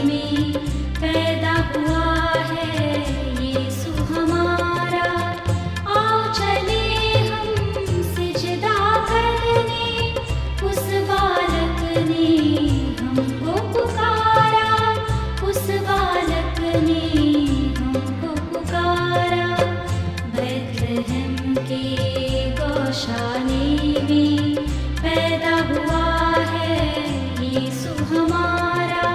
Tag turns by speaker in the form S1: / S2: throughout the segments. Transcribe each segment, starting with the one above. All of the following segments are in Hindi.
S1: में पैदा हुआ है यीशु हमारा। आओ चले हम सिजदा करने, उस बालक ने हमको पुकारा, उस बालक ने हमको पुकारा। बैतलहम के गौशाले में पैदा हुआ है यीशु हमारा।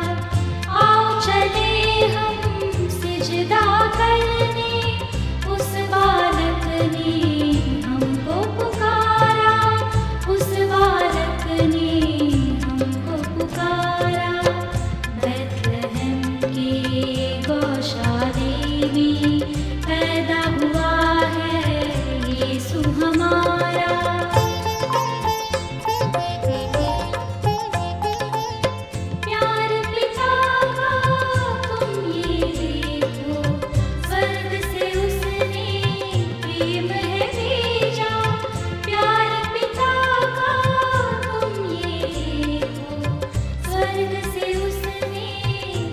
S1: आओ चले हम सिजदा करने, उस बालक ने हमको पुकारा, उस बालक ने हमको पुकारा। बैतलहम के गौशाले में पैदा हुआ है यीशु हमारा। प्यार पिता का तुम ये देखो, स्वर्ग से उसने प्रेम है भेजा। प्यार पिता का तुम ये देखो, स्वर्ग से उसने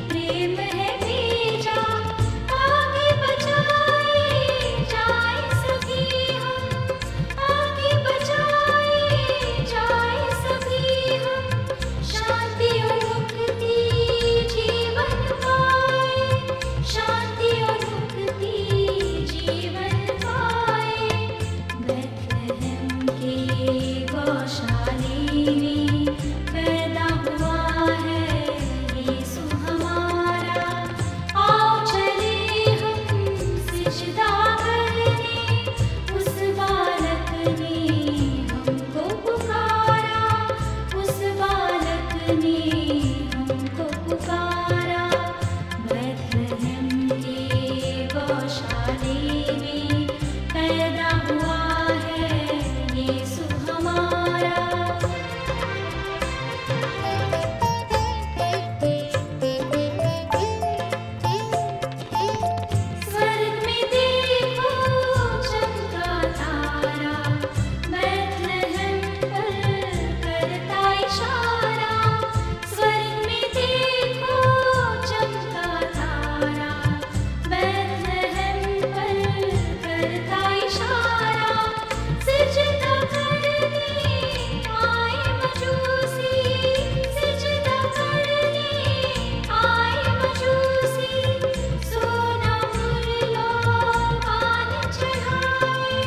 S1: प्रेम है भेजा। आगे बचाए जाए सभी हम, आगे बचाए जाए सभी हम। शांति और मुक्ति जीवन पाए, शांति और मुक्ति जीवन पाए। बैतलहम के गौशाले में पैदा हुआ है यीशु हमारा। आओ चले हम सिजदा करने, उस बालक ने हमको पुकारा, उस बालक ने हमको पुकारा। बैतलहम के गौशाले में पैदा हुआ है यीशु हमारा। स्वर्ग में देखो चमका तारा, बैतलहम पर करता इशारा। स्वर्ग में देखो चमका तारा, बैतलहम पर करता इशारा। सिजदा करने आए मजूसी, सिजदा करने आए मजूसी। सोना मुरलो पान चढ़ाए,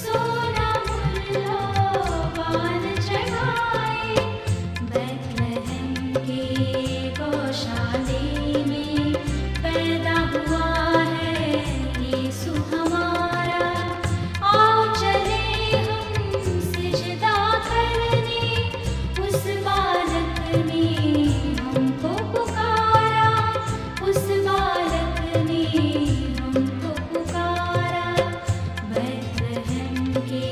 S1: सोना मुरलो पान चढ़ाए। बैतलहम के गौशाले में पैदा हुआ है यीशु हमारा। आओ चले हम सिजदा करने, उस बालक ने हमको पुकारा, उस बालक ने हमको पुकारा। बैतलहम के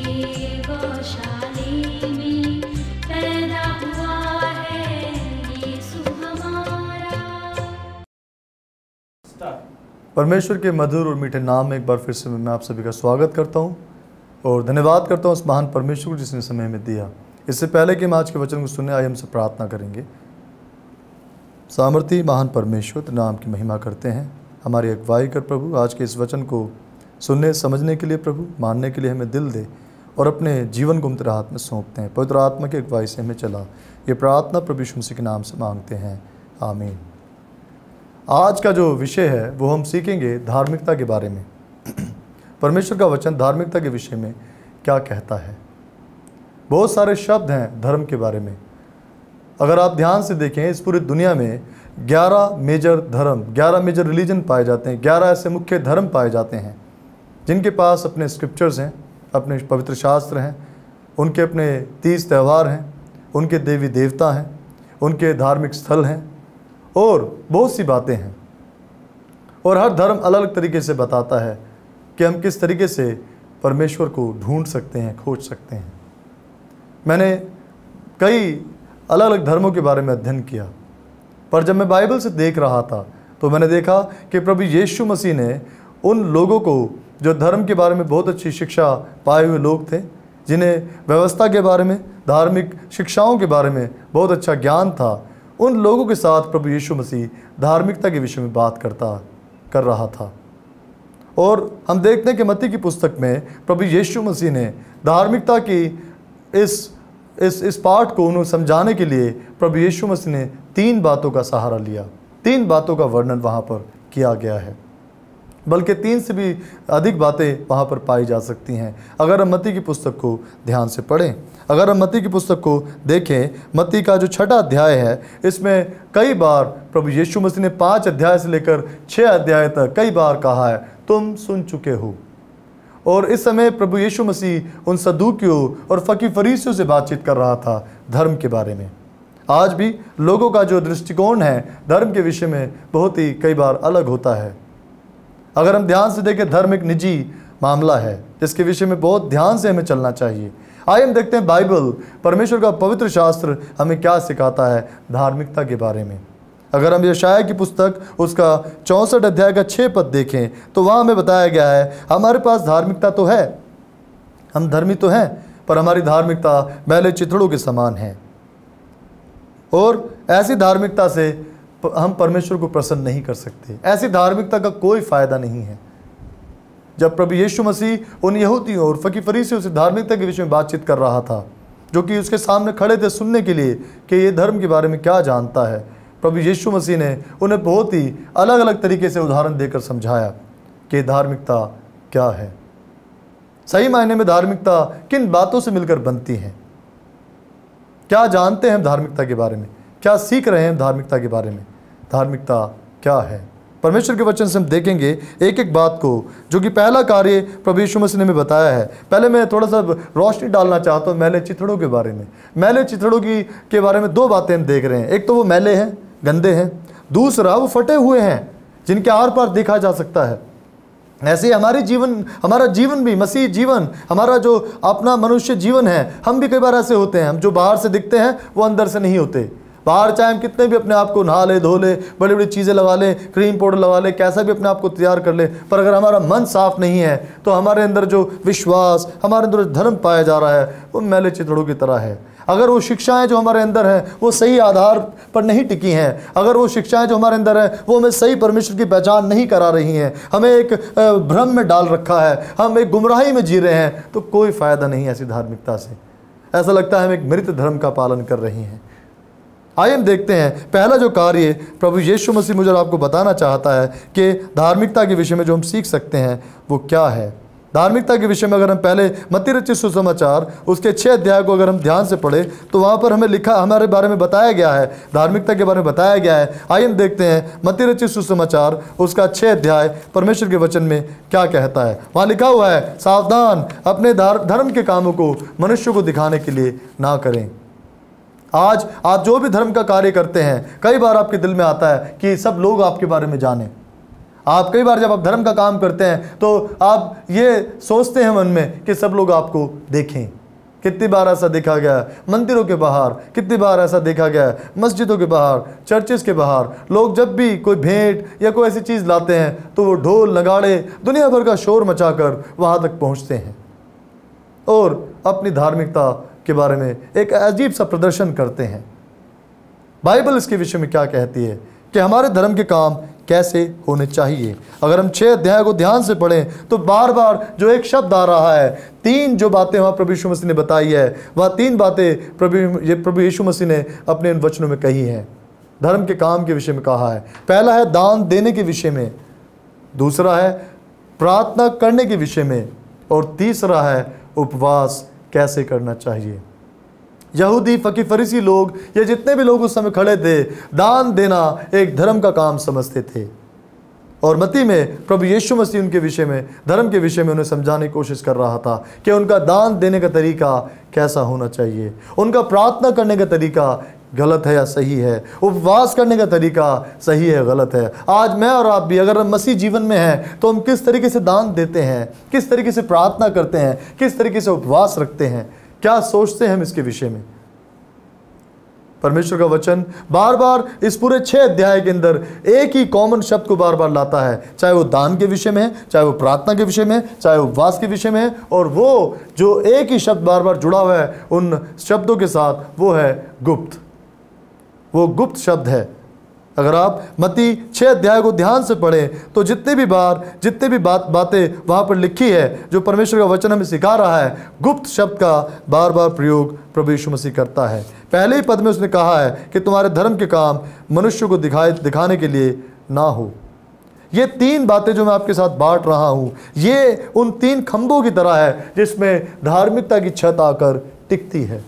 S1: गौशाले में पैदा हुआ है यीशु हमारा।
S2: परमेश्वर के मधुर और मीठे नाम में एक बार फिर से मैं आप सभी का स्वागत करता हूं और धन्यवाद करता हूं उस महान परमेश्वर को जिसने समय में दिया। इससे पहले कि हम आज के वचन को सुने, आइए हमसे प्रार्थना करेंगे। सामर्थी महान परमेश्वर, तेरे नाम की महिमा करते हैं। हमारी अगुवाई कर प्रभु, आज के इस वचन को सुनने समझने के लिए प्रभु, मानने के लिए हमें दिल दे और अपने जीवन को हम तेरे हाथ में सौंपते हैं। पवित्र आत्मा की अगुवाई से हमें चला, ये प्रार्थना प्रभु यीशु मसीह के नाम से मांगते हैं, आमीन। आज का जो विषय है वो हम सीखेंगे धार्मिकता के बारे में। परमेश्वर का वचन धार्मिकता के विषय में क्या कहता है। बहुत सारे शब्द हैं धर्म के बारे में। अगर आप ध्यान से देखें, इस पूरी दुनिया में 11 मेजर धर्म, 11 मेजर रिलीजन पाए जाते हैं। 11 ऐसे मुख्य धर्म पाए जाते हैं जिनके पास अपने स्क्रिप्चर्स हैं, अपने पवित्र शास्त्र हैं, उनके अपने 30 त्यौहार हैं, उनके देवी देवता हैं, उनके धार्मिक स्थल हैं और बहुत सी बातें हैं। और हर धर्म अलग अलग तरीके से बताता है कि हम किस तरीके से परमेश्वर को ढूंढ सकते हैं, खोज सकते हैं। मैंने कई अलग अलग धर्मों के बारे में अध्ययन किया, पर जब मैं बाइबल से देख रहा था तो मैंने देखा कि प्रभु यीशु मसीह ने उन लोगों को जो धर्म के बारे में बहुत अच्छी शिक्षा पाए हुए लोग थे, जिन्हें व्यवस्था के बारे में, धार्मिक शिक्षाओं के बारे में बहुत अच्छा ज्ञान था, उन लोगों के साथ प्रभु यीशु मसीह धार्मिकता के विषय में बात कर रहा था। और हम देखते हैं कि मत्ती की पुस्तक में प्रभु यीशु मसीह ने धार्मिकता की इस पाठ को उन्हें समझाने के लिए प्रभु यीशु मसीह ने 3 बातों का सहारा लिया। 3 बातों का वर्णन वहाँ पर किया गया है, बल्कि 3 से भी अधिक बातें वहाँ पर पाई जा सकती हैं अगर हम मत्ती की पुस्तक को ध्यान से पढ़ें। अगर हम मत्ती की पुस्तक को देखें, मत्ती का जो 6वां अध्याय है, इसमें कई बार प्रभु यीशु मसीह ने 5 अध्याय से लेकर 6 अध्याय तक कई बार कहा है तुम सुन चुके हो। और इस समय प्रभु यीशु मसीह उन सदूकियों और फरीसियों से बातचीत कर रहा था धर्म के बारे में। आज भी लोगों का जो दृष्टिकोण है धर्म के विषय में बहुत ही कई बार अलग होता है। अगर हम ध्यान से देखें, धर्म एक निजी मामला है जिसके विषय में बहुत ध्यान से हमें चलना चाहिए। आइए हम देखते हैं बाइबल, परमेश्वर का पवित्र शास्त्र हमें क्या सिखाता है धार्मिकता के बारे में। अगर हम यशायाह की पुस्तक उसका 64 अध्याय का 6 पद देखें तो वहाँ हमें बताया गया है हमारे पास धार्मिकता तो है, हम धर्मी तो हैं, पर हमारी धार्मिकता मैले चिथड़ों के समान है। और ऐसी धार्मिकता से हम परमेश्वर को प्रसन्न नहीं कर सकते। ऐसी धार्मिकता का कोई फ़ायदा नहीं है। जब प्रभु यीशु मसीह उन यहूदियों और फरीसियों से धार्मिकता के विषय में बातचीत कर रहा था, जो कि उसके सामने खड़े थे सुनने के लिए कि ये धर्म के बारे में क्या जानता है, प्रभु यीशु मसीह ने उन्हें बहुत ही अलग अलग तरीके से उदाहरण देकर समझाया कि धार्मिकता क्या है। सही मायने में धार्मिकता किन बातों से मिलकर बनती है, क्या जानते हैं हम धार्मिकता के बारे में, क्या सीख रहे हैं हम धार्मिकता के बारे में, धार्मिकता क्या है। परमेश्वर के वचन से हम देखेंगे एक एक बात को, जो कि पहला कार्य प्रभु यीशु मसीह ने हमें बताया है। पहले मैं थोड़ा सा रोशनी डालना चाहता हूँ मैले चिथड़ों के बारे में। मैले चिथड़ों के बारे में 2 बातें हम देख रहे हैं। एक तो वो मैले हैं, गंदे हैं, दूसरा वो फटे हुए हैं जिनके आर पार देखा जा सकता है। ऐसे ही हमारा जीवन भी, मसीह जीवन, हमारा जो अपना मनुष्य जीवन है, हम भी कई बार ऐसे होते हैं। हम जो बाहर से दिखते हैं वो अंदर से नहीं होते। बाहर चाहे हम कितने भी अपने आप को नहा ले, धो ले, बड़ी बड़ी चीज़ें लगा ले, क्रीम पाउडर लगा ले, कैसा भी अपने आप को तैयार कर ले, पर अगर हमारा मन साफ नहीं है तो हमारे अंदर जो विश्वास, हमारे अंदर धर्म पाया जा रहा है वो मैले चिथड़ों की तरह है। अगर वो शिक्षाएं जो हमारे अंदर हैं वो सही आधार पर नहीं टिकी हैं, अगर वो शिक्षाएं जो हमारे अंदर हैं वो हमें सही परमेश्वर की पहचान नहीं करा रही हैं, हमें एक भ्रम में डाल रखा है, हम एक गुमराही में जी रहे हैं, तो कोई फ़ायदा नहीं है ऐसी धार्मिकता से। ऐसा लगता है हम एक मृत धर्म का पालन कर रहे हैं। आइए हम देखते हैं पहला जो कार्य प्रभु यीशु मसीह मुझे आपको बताना चाहता है कि धार्मिकता के विषय में जो हम सीख सकते हैं वो क्या है। धार्मिकता के विषय में अगर हम पहले मत्ती रचित सुसमाचार उसके 6 अध्याय को अगर हम ध्यान से पढ़े तो वहाँ पर हमें लिखा, हमारे बारे में बताया गया है, धार्मिकता के बारे में बताया गया है। आइए हम देखते हैं मत्ती रचित सुसमाचार उसका 6 अध्याय परमेश्वर के वचन में क्या कहता है। वहाँ लिखा हुआ है, सावधान, अपने धर्म के कामों को मनुष्य को दिखाने के लिए ना करें। आज आप जो भी धर्म का कार्य करते हैं, कई बार आपके दिल में आता है कि सब लोग आपके बारे में जानें। आप कई बार जब आप धर्म का काम करते हैं तो आप ये सोचते हैं मन में कि सब लोग आपको देखें। कितनी बार ऐसा देखा गया है मंदिरों के बाहर, कितनी बार ऐसा देखा गया है मस्जिदों के बाहर, चर्चेस के बाहर। लोग जब भी कोई भेंट या कोई ऐसी चीज़ लाते हैं तो वो ढोल नगाड़े दुनिया भर का शोर मचाकर वहाँ तक पहुँचते हैं और अपनी धार्मिकता के बारे में एक अजीब सा प्रदर्शन करते हैं। बाइबल इसके विषय में क्या कहती है कि हमारे धर्म के काम कैसे होने चाहिए। अगर हम 6 अध्याय को ध्यान से पढ़ें तो बार बार जो एक शब्द आ रहा है, 3 जो बातें वहाँ प्रभु यीशु मसीह ने बताई है, वह 3 बातें प्रभु यीशु मसीह ने अपने इन वचनों में कही हैं। धर्म के काम के विषय में कहा है। पहला है दान देने के विषय में, दूसरा है प्रार्थना करने के विषय में, और तीसरा है उपवास कैसे करना चाहिए। यहूदी फरीसी लोग, ये जितने भी लोग उस समय खड़े थे, दान देना एक धर्म का काम समझते थे। और मत्ती में प्रभु यीशु मसीह उनके विषय में, धर्म के विषय में उन्हें समझाने की कोशिश कर रहा था कि उनका दान देने का तरीका कैसा होना चाहिए, उनका प्रार्थना करने का तरीका गलत है या सही है, उपवास करने का तरीका सही है गलत है। आज मैं और आप भी अगर हम मसीह जीवन में हैं तो हम किस तरीके से दान देते हैं, किस तरीके से प्रार्थना करते हैं, किस तरीके से उपवास रखते हैं, क्या सोचते हैं हम इसके विषय में। परमेश्वर का वचन बार बार इस पूरे 6 अध्याय के अंदर एक ही कॉमन शब्द को बार बार लाता है, चाहे वो दान के विषय में है, चाहे वो प्रार्थना के विषय में है, चाहे उपवास के विषय में है, और वो जो एक ही शब्द बार बार जुड़ा हुआ है उन शब्दों के साथ वो है गुप्त। वो गुप्त शब्द है। अगर आप मत्ती 6 अध्याय को ध्यान से पढ़ें तो जितने भी बातें वहाँ पर लिखी है, जो परमेश्वर का वचन हमें सिखा रहा है, गुप्त शब्द का बार बार प्रयोग प्रभु यीशु मसीह करता है। पहले ही पद में उसने कहा है कि तुम्हारे धर्म के काम मनुष्य को दिखाने के लिए ना हो। ये 3 बातें जो मैं आपके साथ बांट रहा हूँ, ये उन 3 खंभों की तरह है जिसमें धार्मिकता की छत आकर टिकती है।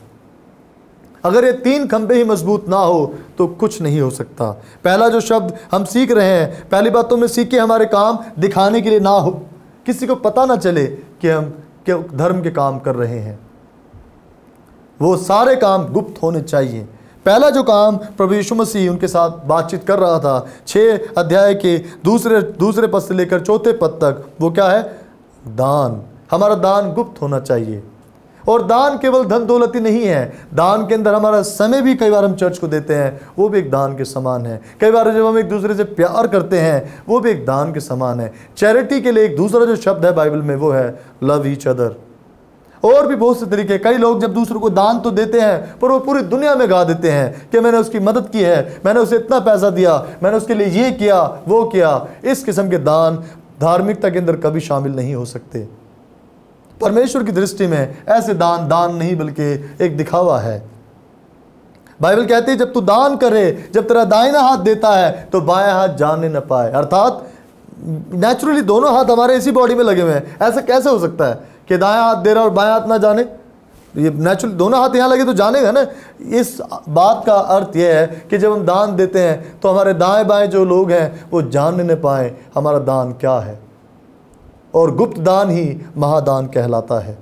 S2: अगर ये 3 खंभे ही मजबूत ना हो तो कुछ नहीं हो सकता। पहला जो शब्द हम सीख रहे हैं, पहली बात तो में सीखे हमारे काम दिखाने के लिए ना हो, किसी को पता ना चले कि हम धर्म के काम कर रहे हैं। वो सारे काम गुप्त होने चाहिए। पहला जो काम प्रभु यीशु मसीह उनके साथ बातचीत कर रहा था 6 अध्याय के दूसरे पद से लेकर 4 पद तक, वो क्या है? दान। हमारा दान गुप्त होना चाहिए। और दान केवल धन दौलत ही नहीं है, दान के अंदर हमारा समय भी कई बार हम चर्च को देते हैं, वो भी एक दान के समान है। कई बार जब हम एक दूसरे से प्यार करते हैं, वो भी एक दान के समान है। चैरिटी के लिए एक दूसरा जो शब्द है बाइबल में, वो है लव ईच अदर। और भी बहुत से तरीके। कई लोग जब दूसरों को दान तो देते हैं, पर वो पूरी दुनिया में गा देते हैं कि मैंने उसकी मदद की है, मैंने उसे इतना पैसा दिया, मैंने उसके लिए ये किया वो किया। इस किस्म के दान धार्मिकता के अंदर कभी शामिल नहीं हो सकते। परमेश्वर की दृष्टि में ऐसे दान नहीं बल्कि एक दिखावा है। बाइबल कहती है जब तू दान करे, जब तेरा दाहिना हाथ देता है तो बायां हाथ जाने न पाए। अर्थात नेचुरली दोनों हाथ हमारे इसी बॉडी में लगे हुए हैं। ऐसा कैसे हो सकता है कि दायां हाथ दे रहा और बायां हाथ ना जाने? ये नेचुरली दोनों हाथ यहाँ लगे तो जानेगा ना। इस बात का अर्थ यह है कि जब हम दान देते हैं तो हमारे दाएं बाएं जो लोग हैं वो जानने न पाए हमारा दान क्या है। और गुप्त दान ही महादान कहलाता है।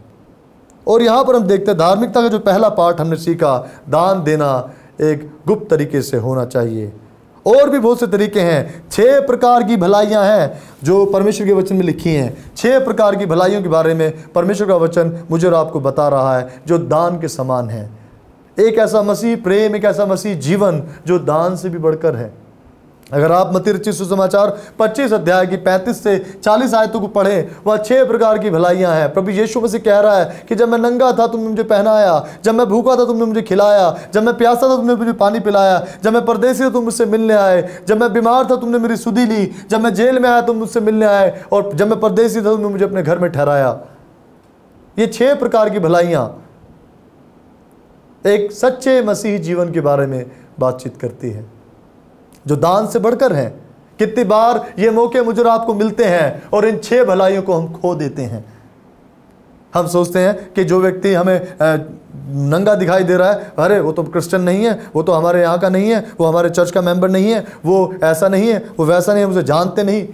S2: और यहाँ पर हम देखते हैं धार्मिकता का जो पहला पार्ट हमने सीखा, दान देना एक गुप्त तरीके से होना चाहिए। और भी बहुत से तरीके हैं। 6 प्रकार की भलाइयाँ हैं जो परमेश्वर के वचन में लिखी हैं। 6 प्रकार की भलाइयों के बारे में परमेश्वर का वचन मुझे और आपको बता रहा है जो दान के समान है। एक ऐसा मसीह प्रेम, एक ऐसा मसीह जीवन जो दान से भी बढ़कर है। अगर आप मत्ती रचित सुसमाचार 25 अध्याय की 35 से 40 आयतों को पढ़ें, वह 6 प्रकार की भलाइयाँ हैं। प्रभु यीशु मसीह कह रहा है कि जब मैं नंगा था तुमने मुझे पहनाया, जब मैं भूखा था तुमने मुझे खिलाया, जब मैं प्यासा था तुमने मुझे पानी पिलाया, जब मैं परदेसी था तुम मुझसे मिलने आए, जब मैं बीमार था तुमने मेरी सुधि ली, जब मैं जेल में आया तुम मुझसे मिलने आए, और जब मैं परदेसी था तुमने मुझे अपने घर में ठहराया। ये 6 प्रकार की भलाइयाँ एक सच्चे मसीही जीवन के बारे में बातचीत करती है जो दान से बढ़कर हैं। कितनी बार ये मौके मुझे और आपको मिलते हैं और इन 6 भलाइयों को हम खो देते हैं। हम सोचते हैं कि जो व्यक्ति हमें नंगा दिखाई दे रहा है, अरे वो तो क्रिश्चियन नहीं है, वो तो हमारे यहाँ का नहीं है, वो हमारे चर्च का मेंबर नहीं है, वो ऐसा नहीं है, वो वैसा नहीं है, उसे जानते नहीं,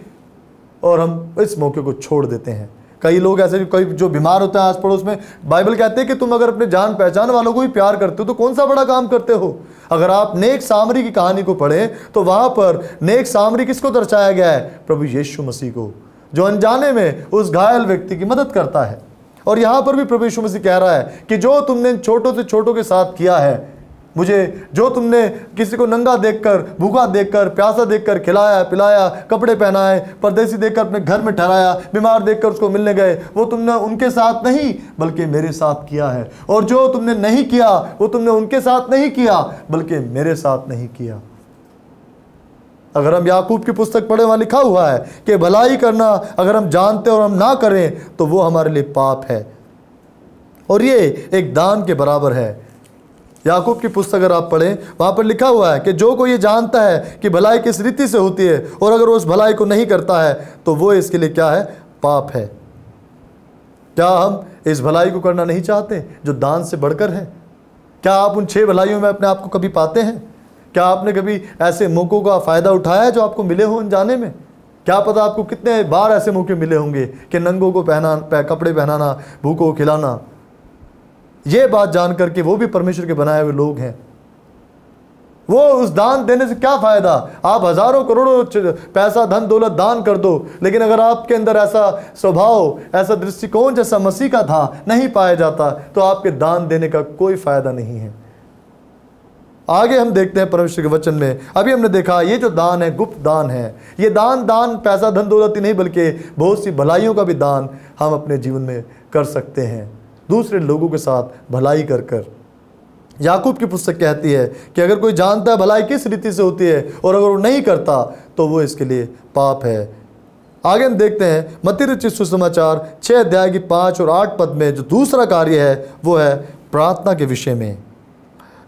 S2: और हम इस मौके को छोड़ देते हैं। कई लोग ऐसे, कई जो बीमार होते हैं आस पड़ोस में, बाइबल कहते हैं कि तुम अगर अपने जान पहचान वालों को ही प्यार करते हो तो कौन सा बड़ा काम करते हो। अगर आप नेक सामरी की कहानी को पढ़ें तो वहां पर नेक सामरी किसको दर्शाया गया है? प्रभु यीशु मसीह को, जो अनजाने में उस घायल व्यक्ति की मदद करता है। और यहां पर भी प्रभु यीशु मसीह कह रहा है कि जो तुमने छोटों से छोटों के साथ किया है, मुझे जो तुमने किसी को नंगा देखकर, भूखा देखकर, प्यासा देखकर खिलाया पिलाया, कपड़े पहनाए, परदेसी देखकर अपने घर में ठहराया, बीमार देखकर उसको मिलने गए, वो तुमने उनके साथ नहीं बल्कि मेरे साथ किया है। और जो तुमने नहीं किया वो तुमने उनके साथ नहीं किया बल्कि मेरे साथ नहीं किया। अगर हम याकूब की पुस्तक पढ़े, वहां लिखा हुआ है कि भलाई करना अगर हम जानते और हम ना करें तो वो हमारे लिए पाप है, और ये एक दान के बराबर है। याकूब की पुस्तक अगर आप पढ़ें, वहाँ पर लिखा हुआ है कि जो कोई ये जानता है कि भलाई किस रीति से होती है और अगर वो उस भलाई को नहीं करता है तो वो इसके लिए क्या है? पाप है। क्या हम इस भलाई को करना नहीं चाहते जो दान से बढ़कर है? क्या आप उन 6 भलाइयों में अपने आप को कभी पाते हैं? क्या आपने कभी ऐसे मौक़ों का फ़ायदा उठाया है जो आपको मिले हो अनजाने में? क्या पता आपको कितने बार ऐसे मौके मिले होंगे कि नंगों को कपड़े पहनाना, भूखों को खिलाना। ये बात जानकर के वो भी परमेश्वर के बनाए हुए लोग हैं, वो उस दान देने से क्या फ़ायदा? आप हज़ारों करोड़ों पैसा धन दौलत दान कर दो, लेकिन अगर आपके अंदर ऐसा स्वभाव, ऐसा दृष्टिकोण जैसा मसीह का था नहीं पाया जाता तो आपके दान देने का कोई फ़ायदा नहीं है। आगे हम देखते हैं परमेश्वर के वचन में। अभी हमने देखा ये जो दान है गुप्त दान है। ये दान पैसा धन दौलत ही नहीं बल्कि बहुत सी भलाइयों का भी दान हम अपने जीवन में कर सकते हैं, दूसरे लोगों के साथ भलाई कर कर। याकूब की पुस्तक कहती है कि अगर कोई जानता है भलाई किस रीति से होती है और अगर वो नहीं करता तो वो इसके लिए पाप है। आगे हम देखते हैं मत्ती रचित सुसमाचार 6 अध्याय की 5 और 8 पद में जो दूसरा कार्य है वो है प्रार्थना के विषय में।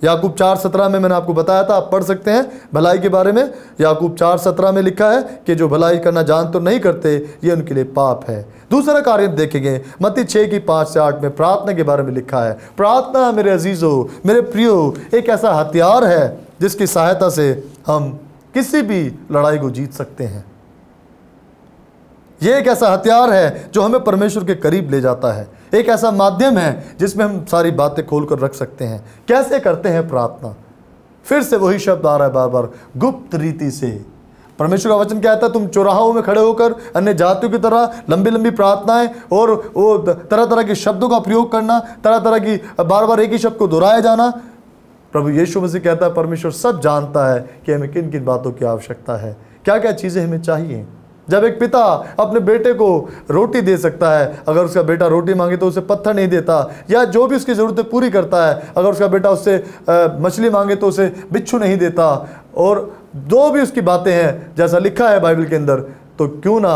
S2: याकूब 4:17 में मैंने आपको बताया था, आप पढ़ सकते हैं भलाई के बारे में। याकूब 4:17 में लिखा है कि जो भलाई करना जानते और नहीं करते ये उनके लिए पाप है। दूसरा कार्य देखेंगे मत्ती 6 की 5 से 8 में प्रार्थना के बारे में लिखा है। प्रार्थना मेरे अजीजों, मेरे प्रियो, एक ऐसा हथियार है जिसकी सहायता से हम किसी भी लड़ाई को जीत सकते हैं। ये एक ऐसा हथियार है जो हमें परमेश्वर के करीब ले जाता है, एक ऐसा माध्यम है जिसमें हम सारी बातें खोलकर रख सकते हैं। कैसे करते हैं प्रार्थना? फिर से वही शब्द आ रहा है बार बार, गुप्त रीति से। परमेश्वर का वचन कहता है तुम चौराहों में खड़े होकर अन्य जातियों की तरह लंबी लंबी प्रार्थनाएं और वो तरह तरह के शब्दों का प्रयोग करना, तरह तरह की बार बार एक ही शब्द को दोहराया जाना। प्रभु यीशु मसीह कहता है परमेश्वर सब जानता है कि हमें किन किन बातों की आवश्यकता है, क्या क्या चीज़ें हमें चाहिए। जब एक पिता अपने बेटे को रोटी दे सकता है, अगर उसका बेटा रोटी मांगे तो उसे पत्थर नहीं देता, या जो भी उसकी ज़रूरतें पूरी करता है, अगर उसका बेटा उससे मछली मांगे तो उसे बिच्छू नहीं देता, और जो भी उसकी बातें हैं जैसा लिखा है बाइबल के अंदर, तो क्यों ना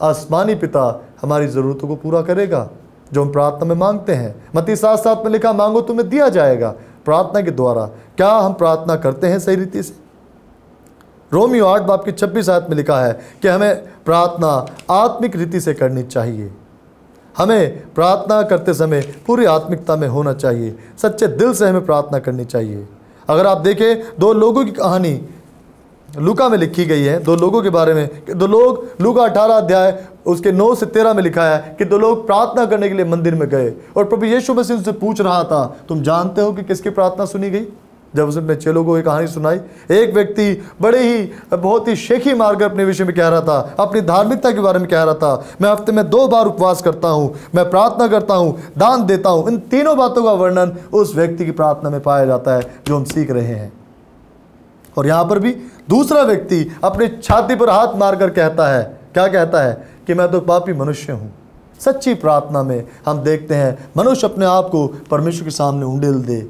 S2: आसमानी पिता हमारी ज़रूरतों को पूरा करेगा जो हम प्रार्थना में मांगते हैं। मत्ती 7:7 में लिखा मांगो तुम्हें दिया जाएगा, प्रार्थना के द्वारा। क्या हम प्रार्थना करते हैं सही रीति से? रोमियो 8 बाब की 26 आयत में लिखा है कि हमें प्रार्थना आत्मिक रीति से करनी चाहिए। हमें प्रार्थना करते समय पूरी आत्मिकता में होना चाहिए, सच्चे दिल से हमें प्रार्थना करनी चाहिए। अगर आप देखें 2 लोगों की कहानी लूका में लिखी गई है, 2 लोगों के बारे में। 2 लोग, लूका 18 अध्याय उसके 9 से 13 में लिखा है कि 2 लोग प्रार्थना करने के लिए मंदिर में गए और प्रभु यीशु मसीह उनसे पूछ रहा था तुम जानते हो कि किसकी प्रार्थना सुनी गई? जब उसने अपने चेलों को एक कहानी सुनाई, एक व्यक्ति बड़े ही बहुत ही शेखी मारकर अपने विषय में कह रहा था, अपनी धार्मिकता के बारे में कह रहा था, मैं हफ्ते में 2 बार उपवास करता हूँ, मैं प्रार्थना करता हूँ, दान देता हूँ। इन तीनों बातों का वर्णन उस व्यक्ति की प्रार्थना में पाया जाता है जो हम सीख रहे हैं। और यहाँ पर भी दूसरा व्यक्ति अपनी छाती पर हाथ मारकर कहता है, क्या कहता है? कि मैं तो पापी मनुष्य हूँ। सच्ची प्रार्थना में हम देखते हैं मनुष्य अपने आप को परमेश्वर के सामने उंडेल दे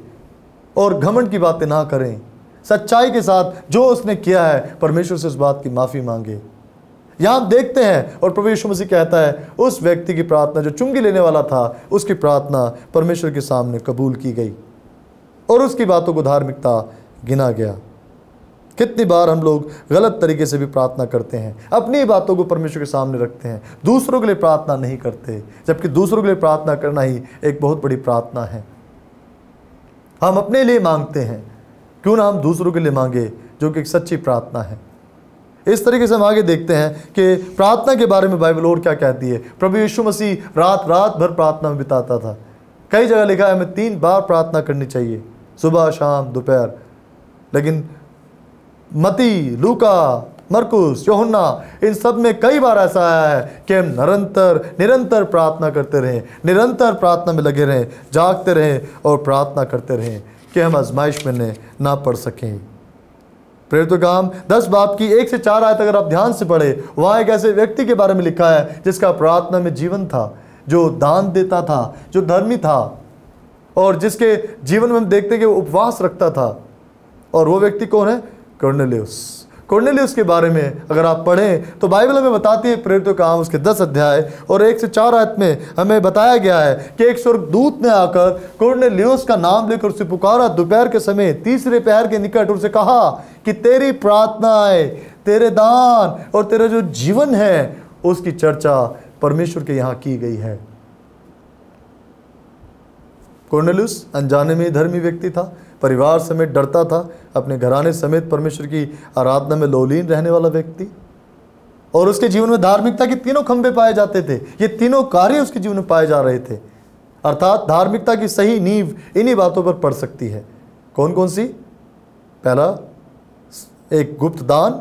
S2: और घमंड की बातें ना करें, सच्चाई के साथ जो उसने किया है परमेश्वर से उस बात की माफ़ी मांगे। यहाँ हम देखते हैं और प्रभु यीशु मसीह कहता है उस व्यक्ति की प्रार्थना जो चुंगी लेने वाला था, उसकी प्रार्थना परमेश्वर के सामने कबूल की गई और उसकी बातों को धार्मिकता गिना गया। कितनी बार हम लोग गलत तरीके से भी प्रार्थना करते हैं, अपनी बातों को परमेश्वर के सामने रखते हैं, दूसरों के लिए प्रार्थना नहीं करते, जबकि दूसरों के लिए प्रार्थना करना ही एक बहुत बड़ी प्रार्थना है। हम अपने लिए मांगते हैं, क्यों ना हम दूसरों के लिए मांगे, जो कि एक सच्ची प्रार्थना है। इस तरीके से हम आगे देखते हैं कि प्रार्थना के बारे में बाइबल और क्या कहती है। प्रभु यीशु मसीह रात भर प्रार्थना में बिताता था। कई जगह लिखा है हमें 3 बार प्रार्थना करनी चाहिए, सुबह, शाम, दोपहर। लेकिन मती, लूका, मरकुस, यूहन्ना, इन सब में कई बार ऐसा आया है कि हम निरंतर प्रार्थना करते रहें, निरंतर प्रार्थना में लगे रहें, जागते रहें और प्रार्थना करते रहें कि हम आजमाइश में ना पड़ सकें। प्रेरितों का काम 10 बाब की 1 से 4 आयत अगर आप ध्यान से पढ़े, वहाँ एक ऐसे व्यक्ति के बारे में लिखा है जिसका प्रार्थना में जीवन था, जो दान देता था, जो धर्मी था और जिसके जीवन में हम देखते हैं कि वो उपवास रखता था। और वो व्यक्ति कौन है? कॉर्नेलियुस के बारे में अगर आप पढ़ें तो बाइबल हमें बताती है, प्रेरितों का काम उसके 10 अध्याय और 1 से 4 आयत में हमें बताया गया है कि एक स्वर्गदूत ने आकर कॉर्नेलियुस का नाम लेकर उसे पुकारा दोपहर के समय, तीसरे पहर के निकट, उसे कहा कि तेरी प्रार्थनाएं, तेरे दान और तेरा जो जीवन है उसकी चर्चा परमेश्वर के यहाँ की गई है। कॉर्नेलियुस अनजाने में धर्मी व्यक्ति था, परिवार समेत डरता था, अपने घराने समेत परमेश्वर की आराधना में लोलीन रहने वाला व्यक्ति, और उसके जीवन में धार्मिकता के 3 खंभे पाए जाते थे। ये 3 कार्य उसके जीवन में पाए जा रहे थे। अर्थात धार्मिकता की सही नींव इन्हीं बातों पर पड़ सकती है। कौन कौन सी? पहला, एक गुप्त दान,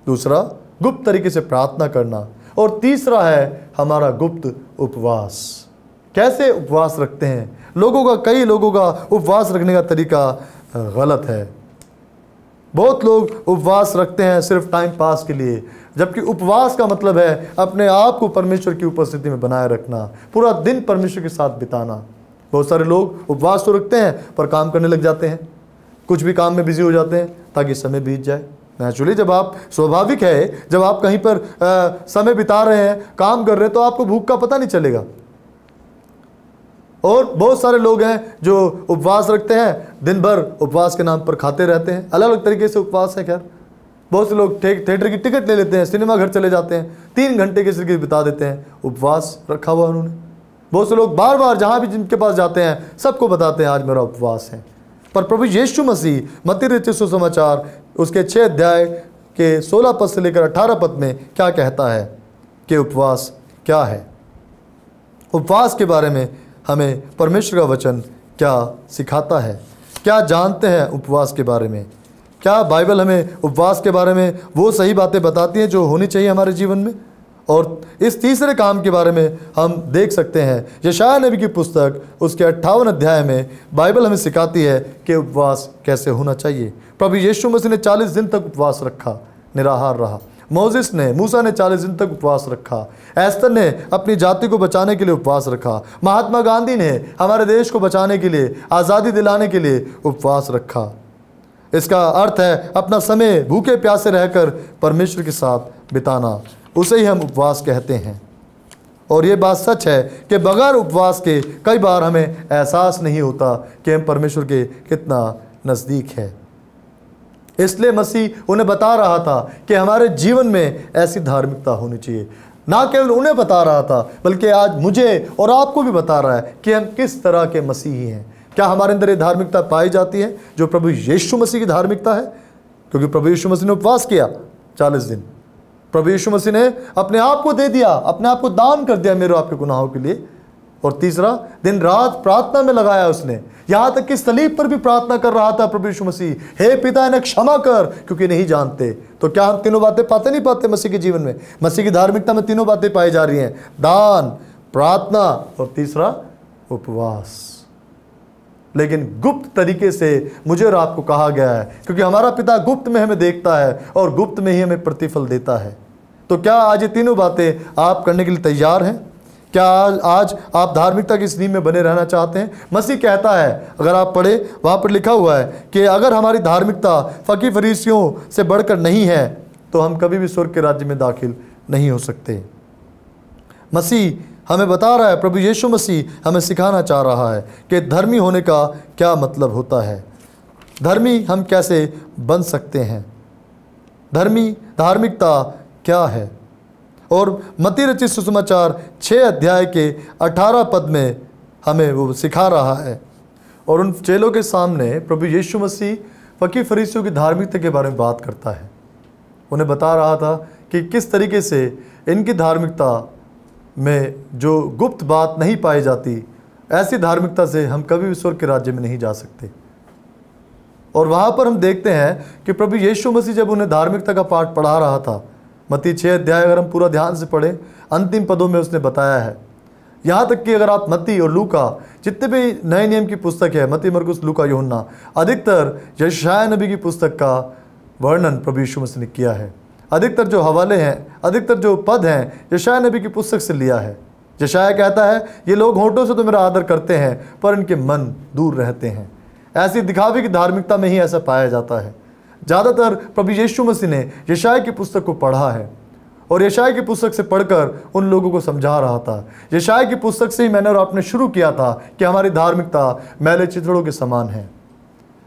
S2: दूसरा गुप्त तरीके से प्रार्थना करना, और तीसरा है हमारा गुप्त उपवास। कैसे उपवास रखते हैं? कई लोगों का उपवास रखने का तरीका गलत है। बहुत लोग उपवास रखते हैं सिर्फ टाइम पास के लिए, जबकि उपवास का मतलब है अपने आप को परमेश्वर की उपस्थिति में बनाए रखना, पूरा दिन परमेश्वर के साथ बिताना। बहुत सारे लोग उपवास तो रखते हैं पर काम करने लग जाते हैं, कुछ भी काम में बिजी हो जाते हैं ताकि समय बीत जाए। नेचुरली जब आप, स्वाभाविक है, जब आप कहीं पर समय बिता रहे हैं, काम कर रहे हैं, तो आपको भूख का पता नहीं चलेगा। और बहुत सारे लोग हैं जो उपवास रखते हैं, दिन भर उपवास के नाम पर खाते रहते हैं। अलग अलग तरीके से उपवास है। खैर, बहुत से लोग थिएटर की टिकट ले लेते हैं, सिनेमा घर चले जाते हैं, 3 घंटे की जिंदगी बिता देते हैं, उपवास रखा हुआ उन्होंने। बहुत से लोग बार बार जहाँ भी जिनके पास जाते हैं सबको बताते हैं आज मेरा उपवास है। पर प्रभु यीशु मसीह मत्ती रचित सुसमाचार उसके 6 अध्याय के 16 पद से लेकर 18 पद में क्या कहता है कि उपवास क्या है। उपवास के बारे में हमें परमेश्वर का वचन क्या सिखाता है, क्या जानते हैं उपवास के बारे में, क्या बाइबल हमें उपवास के बारे में वो सही बातें बताती हैं जो होनी चाहिए हमारे जीवन में। और इस तीसरे काम के बारे में हम देख सकते हैं यशायाह नबी की पुस्तक उसके 58 अध्याय में बाइबल हमें सिखाती है कि उपवास कैसे होना चाहिए। प्रभु यीशु मसीह ने 40 दिन तक उपवास रखा, निराहार रहा। मूसा ने 40 दिन तक उपवास रखा। एस्तर ने अपनी जाति को बचाने के लिए उपवास रखा। महात्मा गांधी ने हमारे देश को बचाने के लिए, आज़ादी दिलाने के लिए उपवास रखा। इसका अर्थ है अपना समय भूखे प्यासे रहकर परमेश्वर के साथ बिताना, उसे ही हम उपवास कहते हैं। और ये बात सच है कि बगैर उपवास के कई बार हमें एहसास नहीं होता कि हम परमेश्वर के कितना नज़दीक है। इसलिए मसीह उन्हें बता रहा था कि हमारे जीवन में ऐसी धार्मिकता होनी चाहिए। ना केवल उन्हें बता रहा था बल्कि आज मुझे और आपको भी बता रहा है कि हम किस तरह के मसीही हैं। क्या हमारे अंदर ये धार्मिकता पाई जाती है जो प्रभु यीशु मसीह की धार्मिकता है? क्योंकि प्रभु यीशु मसीह ने उपवास किया 40 दिन। प्रभु यीशु मसीह ने अपने आप को दे दिया, अपने आप को दान कर दिया मेरे आपके गुनाहों के लिए। और तीसरा, दिन रात प्रार्थना में लगाया उसने, यहाँ तक कि सलीब पर भी प्रार्थना कर रहा था प्रभु यीशु मसीह, हे पिता इन्हें क्षमा कर क्योंकि नहीं जानते। तो क्या हम तीनों बातें पाते नहीं पाते मसीह के जीवन में? मसीह की धार्मिकता में तीनों बातें पाई जा रही हैं, दान, प्रार्थना और तीसरा उपवास। लेकिन गुप्त तरीके से मुझे और आपको कहा गया है, क्योंकि हमारा पिता गुप्त में हमें देखता है और गुप्त में ही हमें प्रतिफल देता है। तो क्या आज ये तीनों बातें आप करने के लिए तैयार हैं? क्या आज आप धार्मिकता की इस नींव में बने रहना चाहते हैं? मसीह कहता है, अगर आप पढ़े वहाँ पर लिखा हुआ है कि अगर हमारी धार्मिकता फकीर फरीसियों से बढ़कर नहीं है तो हम कभी भी स्वर्ग के राज्य में दाखिल नहीं हो सकते। मसीह हमें बता रहा है, प्रभु यीशु मसीह हमें सिखाना चाह रहा है कि धर्मी होने का क्या मतलब होता है, धर्मी हम कैसे बन सकते हैं, धार्मिकता क्या है। और मत्ती रचित सुसमाचार 6 अध्याय के 18 पद में हमें वो सिखा रहा है। और उन चेलों के सामने प्रभु यीशु मसीह फकीर फरीसियों की धार्मिकता के बारे में बात करता है। उन्हें बता रहा था कि किस तरीके से इनकी धार्मिकता में जो गुप्त बात नहीं पाई जाती, ऐसी धार्मिकता से हम कभी भी स्वर्ग के राज्य में नहीं जा सकते। और वहाँ पर हम देखते हैं कि प्रभु यीशु मसीह जब उन्हें धार्मिकता का पाठ पढ़ा रहा था, मत्ती 6 अध्याय अगर हम पूरा ध्यान से पढ़ें, अंतिम पदों में उसने बताया है। यहाँ तक कि अगर आप मत्ती और लूका, जितने भी नए नियम की पुस्तक है, मत्ती, मरकुस, लूका, यूहन्ना, अधिकतर यशायाह नबी की पुस्तक का वर्णन प्रभु यीशु मसीह ने किया है। अधिकतर जो हवाले हैं, अधिकतर जो पद हैं, यशायाह नबी की पुस्तक से लिया है। यशायाह कहता है, ये लोग होठों से तो मेरा आदर करते हैं पर इनके मन दूर रहते हैं। ऐसी दिखावे की धार्मिकता में ही ऐसा पाया जाता है। ज़्यादातर प्रभु यीशु मसीह ने यशायाह की पुस्तक को पढ़ा है और यशायाह की पुस्तक से पढ़कर उन लोगों को समझा रहा था। यशायाह की पुस्तक से ही मैंने और आपने शुरू किया था कि हमारी धार्मिकता मैले चिथड़ों के समान है।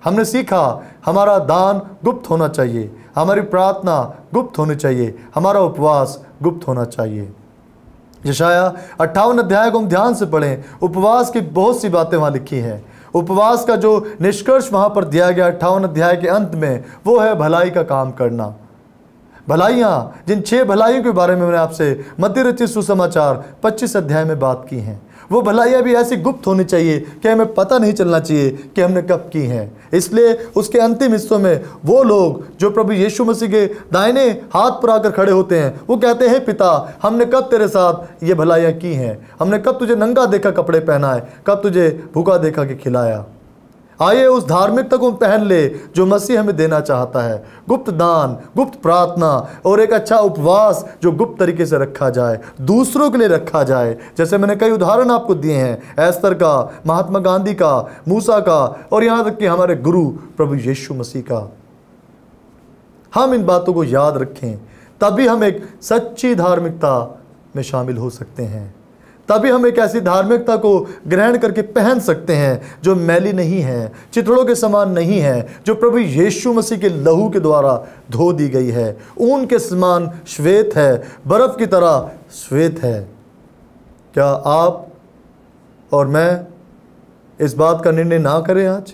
S2: हमने सीखा हमारा दान गुप्त होना चाहिए, हमारी प्रार्थना गुप्त होनी चाहिए, हमारा उपवास गुप्त होना चाहिए। यशायाह 58 अध्याय को हम ध्यान से पढ़ें, उपवास की बहुत सी बातें वहाँ लिखी हैं। उपवास का जो निष्कर्ष वहाँ पर दिया गया 58 अध्याय के अंत में, वो है भलाई का काम करना। भलाइयाँ, जिन 6 भलाइयों के बारे में मैंने आपसे मत्ती रचित सुसमाचार 25 अध्याय में बात की हैं, वो भलाइयाँ भी ऐसी गुप्त होनी चाहिए कि हमें पता नहीं चलना चाहिए कि हमने कब की हैं। इसलिए उसके अंतिम हिस्सों में वो लोग जो प्रभु यीशु मसीह के दाहिने हाथ पर आकर खड़े होते हैं, वो कहते हैं, पिता हमने कब तेरे साथ ये भलाइयाँ की हैं, हमने कब तुझे नंगा देखा कपड़े पहनाए, कब तुझे भूखा देखा कि खिलाया। आइए उस धार्मिकता को पहन ले जो मसीह हमें देना चाहता है। गुप्त दान, गुप्त प्रार्थना और एक अच्छा उपवास जो गुप्त तरीके से रखा जाए, दूसरों के लिए रखा जाए। जैसे मैंने कई उदाहरण आपको दिए हैं, एस्तर का, महात्मा गांधी का, मूसा का और यहाँ तक कि हमारे गुरु प्रभु यीशु मसीह का। हम इन बातों को याद रखें, तभी हम एक सच्ची धार्मिकता में शामिल हो सकते हैं। तभी हम एक ऐसी धार्मिकता को ग्रहण करके पहन सकते हैं जो मैली नहीं है, चिथड़ों के समान नहीं है, जो प्रभु यीशु मसीह के लहू के द्वारा धो दी गई है, ऊन के समान श्वेत है, बर्फ की तरह श्वेत है। क्या आप और मैं इस बात का निर्णय ना करें आज?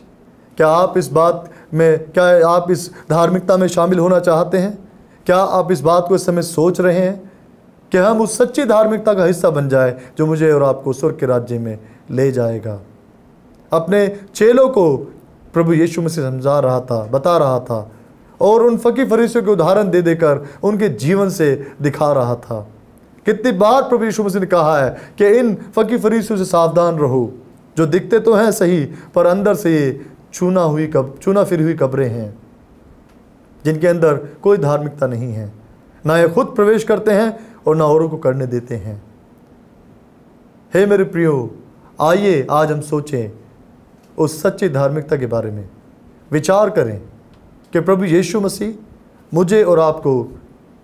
S2: क्या आप इस बात में, क्या आप इस धार्मिकता में शामिल होना चाहते हैं? क्या आप इस बात को इस समय सोच रहे हैं कि हम उस सच्ची धार्मिकता का हिस्सा बन जाए जो मुझे और आपको स्वर्ग के राज्य में ले जाएगा? अपने चेलों को प्रभु यीशु मसीह समझा रहा था, बता रहा था और उन फकीर फरीसियों के उदाहरण दे देकर उनके जीवन से दिखा रहा था। कितनी बार प्रभु यीशु मसीह ने कहा है कि इन फकीर फरीसियों से सावधान रहो, जो दिखते तो हैं सही पर अंदर से ये चूना फिर हुई कब्रें हैं, जिनके अंदर कोई धार्मिकता नहीं है। ना ये खुद प्रवेश करते हैं और ना औरों को करने देते हैं। हे मेरे प्रियो, आइए आज हम सोचें उस सच्ची धार्मिकता के बारे में, विचार करें कि प्रभु यीशु मसीह मुझे और आपको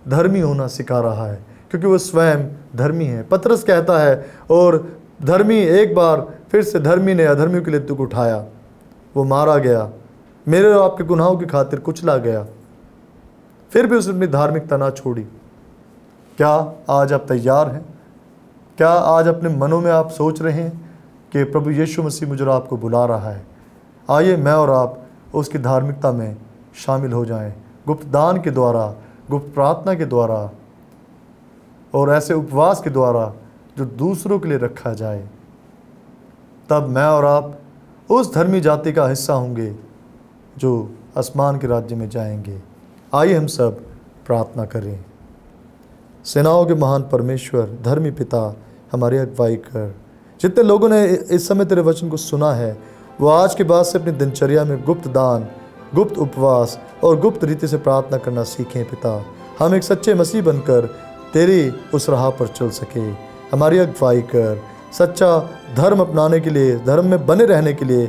S2: धर्मी होना सिखा रहा है, क्योंकि वो स्वयं धर्मी है। पतरस कहता है, और धर्मी एक बार फिर से धर्मी ने अधर्मियों के लिए दुख उठाया, वो मारा गया, मेरे और आपके गुनाहों की खातिर कुचला गया, फिर भी उसने अपनी धार्मिकता ना छोड़ी। क्या आज आप तैयार हैं? क्या आज अपने मनों में आप सोच रहे हैं कि प्रभु यीशु मसीह मुझे और आपको बुला रहा है? आइए मैं और आप उसकी धार्मिकता में शामिल हो जाएं, गुप्त दान के द्वारा, गुप्त प्रार्थना के द्वारा और ऐसे उपवास के द्वारा जो दूसरों के लिए रखा जाए। तब मैं और आप उस धर्मी जाति का हिस्सा होंगे जो आसमान के राज्य में जाएंगे। आइए हम सब प्रार्थना करें। सेनाओं के महान परमेश्वर, धर्मी पिता, हमारी अगुवाई कर। जितने लोगों ने इस समय तेरे वचन को सुना है, वो आज के बाद से अपनी दिनचर्या में गुप्त दान, गुप्त उपवास और गुप्त रीति से प्रार्थना करना सीखें। पिता, हम एक सच्चे मसीह बनकर तेरी उस राह पर चल सके। हमारी अगुवाई कर। सच्चा धर्म अपनाने के लिए, धर्म में बने रहने के लिए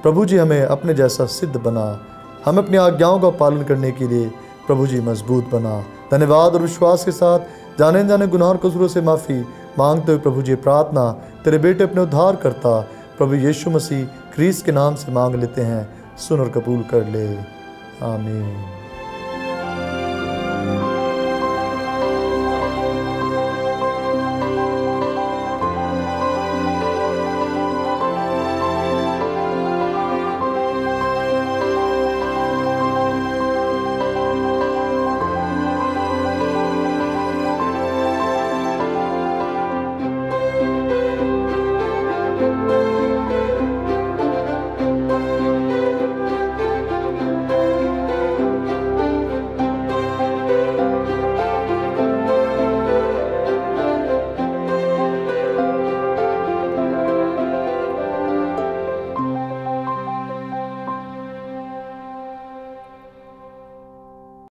S2: प्रभु जी हमें अपने जैसा सिद्ध बना। हम अपनी आज्ञाओं का पालन करने के लिए प्रभु जी मजबूत बना। धन्यवाद और विश्वास के साथ जाने जाने गुनाह और कसूरों से माफ़ी मांगते हुए प्रभु जी प्रार्थना तेरे बेटे अपने उद्धार करता प्रभु यीशु मसीह क्रीस्त के नाम से मांग लेते हैं। सुन और कबूल कर ले। आमीन।